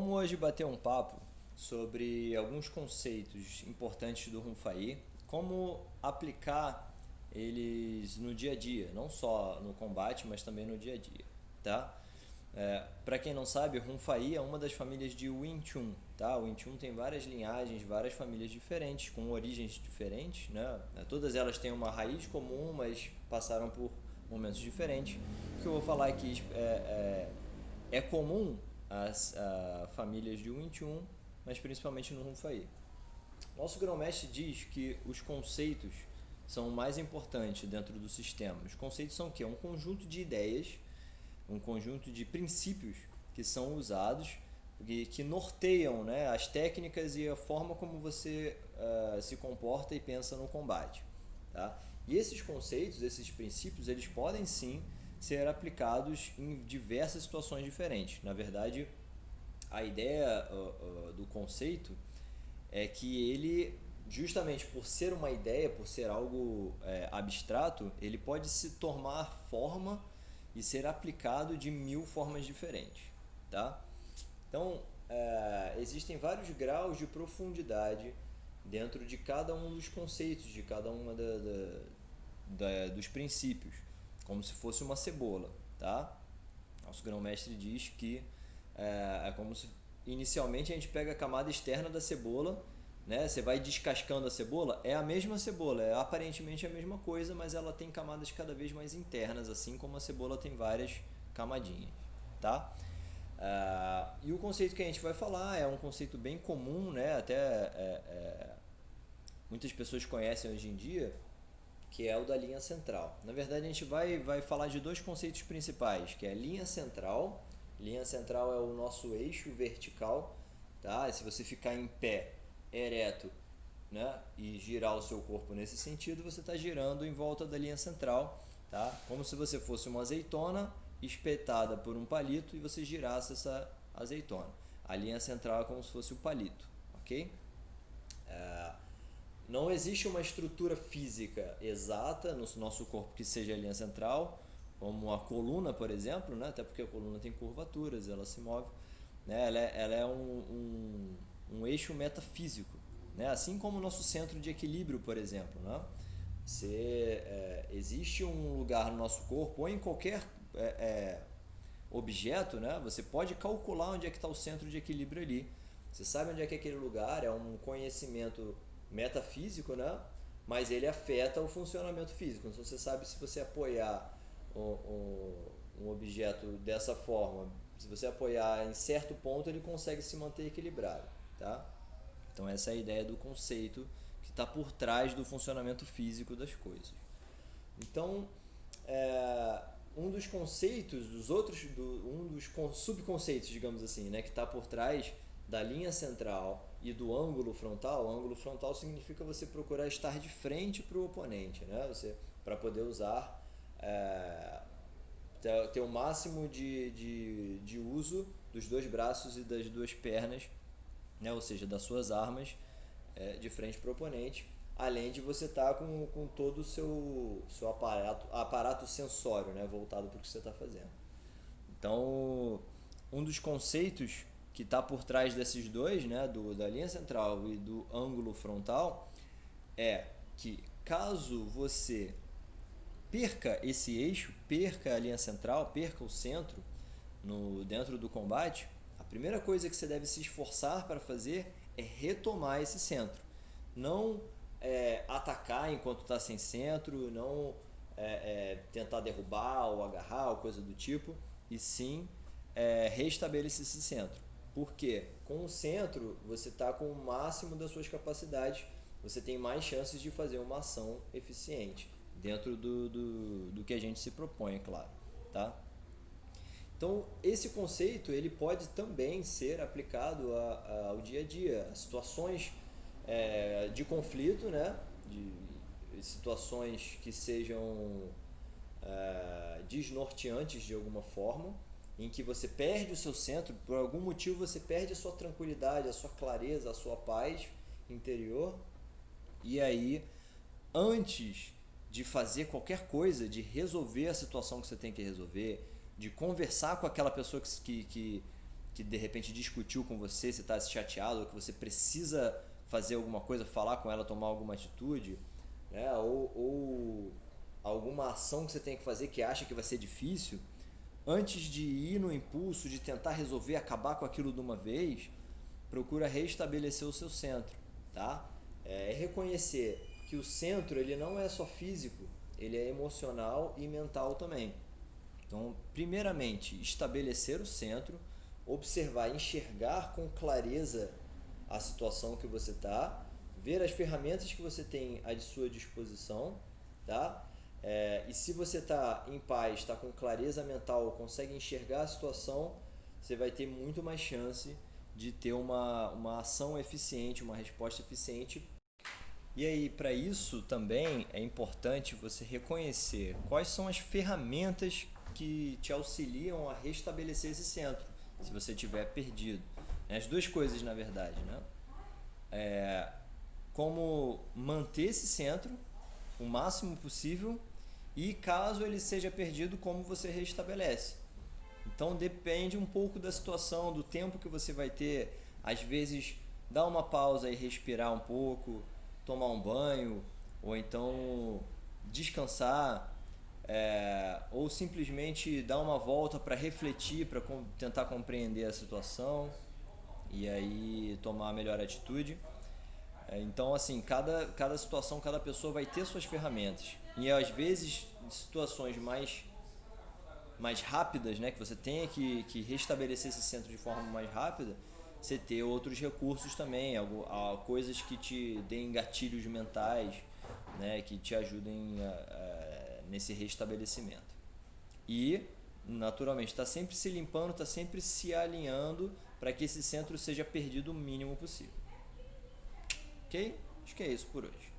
Vamos hoje bater um papo sobre alguns conceitos importantes do Runfai, como aplicar eles no dia a dia, não só no combate, mas também no dia a dia, tá? Para quem não sabe, Runfai é uma das famílias de Wing Chun, tá? O Wing Chun tem várias linhagens, várias famílias diferentes, com origens diferentes, né? Todas elas têm uma raiz comum, mas passaram por momentos diferentes. O que eu vou falar aqui é comum às famílias de Wing Chun, mas principalmente no Runfai. Nosso grão-mestre diz que os conceitos são o mais importantes dentro do sistema. Os conceitos são o quê? Um conjunto de ideias, um conjunto de princípios que são usados, que norteiam, né, as técnicas e a forma como você se comporta e pensa no combate. Tá? E esses conceitos, esses princípios, eles podem sim ser aplicados em diversas situações diferentes. Na verdade, a ideia do conceito é que ele, justamente por ser uma ideia, por ser algo abstrato, ele pode se tomar forma e ser aplicado de mil formas diferentes, tá? Então, existem vários graus de profundidade dentro de cada um dos conceitos, de cada uma dos princípios, como se fosse uma cebola, tá? Nosso grão-mestre diz que é como se inicialmente a gente pega a camada externa da cebola, né? Você vai descascando a cebola, é a mesma cebola, é aparentemente a mesma coisa, mas ela tem camadas cada vez mais internas, assim como a cebola tem várias camadinhas, tá? E o conceito que a gente vai falar é um conceito bem comum, né? Até muitas pessoas conhecem hoje em dia, que é o da linha central. Na verdade, a gente vai falar de dois conceitos principais, que é a linha central. Linha central é o nosso eixo vertical, tá? E se você ficar em pé, ereto, né, e girar o seu corpo nesse sentido, você está girando em volta da linha central, tá? Como se você fosse uma azeitona espetada por um palito e você girasse essa azeitona. A linha central é como se fosse o palito, ok? Não existe uma estrutura física exata no nosso corpo que seja a linha central, como a coluna, por exemplo, né? Até porque a coluna tem curvaturas, ela se move. Né? Ela é um eixo metafísico, né? Assim como o nosso centro de equilíbrio, por exemplo. Né? Existe um lugar no nosso corpo, ou em qualquer objeto, né? Você pode calcular onde é que está o centro de equilíbrio ali. Você sabe onde é que é aquele lugar, é um conhecimento metafísico, né? Mas ele afeta o funcionamento físico. Então você sabe, se você apoiar um objeto dessa forma, se você apoiar em certo ponto, ele consegue se manter equilibrado, tá? Então essa é a ideia do conceito que está por trás do funcionamento físico das coisas. Então, um dos conceitos, um dos subconceitos, digamos assim, né, que está por trás da linha central e do ângulo frontal. O ângulo frontal significa você procurar estar de frente para o oponente, né? Para poder usar, ter o máximo de uso dos dois braços e das duas pernas, né? Ou seja, das suas armas, de frente para o oponente, além de você estar com todo o seu aparato sensório, né? Voltado para o que você está fazendo. Então, um dos conceitos que está por trás desses dois, né, da linha central e do ângulo frontal, é que caso você perca esse eixo, perca a linha central, perca o centro dentro do combate, a primeira coisa que você deve se esforçar para fazer é retomar esse centro. Não atacar enquanto está sem centro, não tentar derrubar ou agarrar ou coisa do tipo, e sim restabelecer esse centro. Porque com o centro você está com o máximo das suas capacidades, você tem mais chances de fazer uma ação eficiente dentro do que a gente se propõe, é claro, tá? Então, esse conceito ele pode também ser aplicado ao dia a dia, a situações de conflito, né? De situações que sejam desnorteantes de alguma forma, em que você perde o seu centro, por algum motivo você perde a sua tranquilidade, a sua clareza, a sua paz interior, e aí, antes de fazer qualquer coisa, de resolver a situação que você tem que resolver, de conversar com aquela pessoa que de repente discutiu com você, você está chateado, ou que você precisa fazer alguma coisa, falar com ela, tomar alguma atitude, né? Ou alguma ação que você tem que fazer que acha que vai ser difícil, antes de ir no impulso de tentar resolver, acabar com aquilo de uma vez, procura restabelecer o seu centro, tá? É reconhecer que o centro ele não é só físico, ele é emocional e mental também. Então, primeiramente, estabelecer o centro, observar, enxergar com clareza a situação que você está, ver as ferramentas que você tem à sua disposição, tá? E se você está em paz, está com clareza mental, consegue enxergar a situação, você vai ter muito mais chance de ter uma ação eficiente, uma resposta eficiente. E aí, para isso também é importante você reconhecer quais são as ferramentas que te auxiliam a restabelecer esse centro, se você tiver perdido. As duas coisas, na verdade, né? Como manter esse centro o máximo possível e caso ele seja perdido, como você restabelece. Então depende um pouco da situação, do tempo que você vai ter. Às vezes dar uma pausa e respirar um pouco, tomar um banho, ou então descansar, ou simplesmente dar uma volta para refletir, para tentar compreender a situação e aí tomar a melhor atitude. Então, assim, cada situação, cada pessoa vai ter suas ferramentas. E às vezes, em situações mais rápidas, né, que você tenha que restabelecer esse centro de forma mais rápida, você ter outros recursos também, coisas que te deem gatilhos mentais, né, que te ajudem nesse restabelecimento. E, naturalmente, está sempre se limpando, está sempre se alinhando para que esse centro seja perdido o mínimo possível. Ok? Acho que é isso por hoje.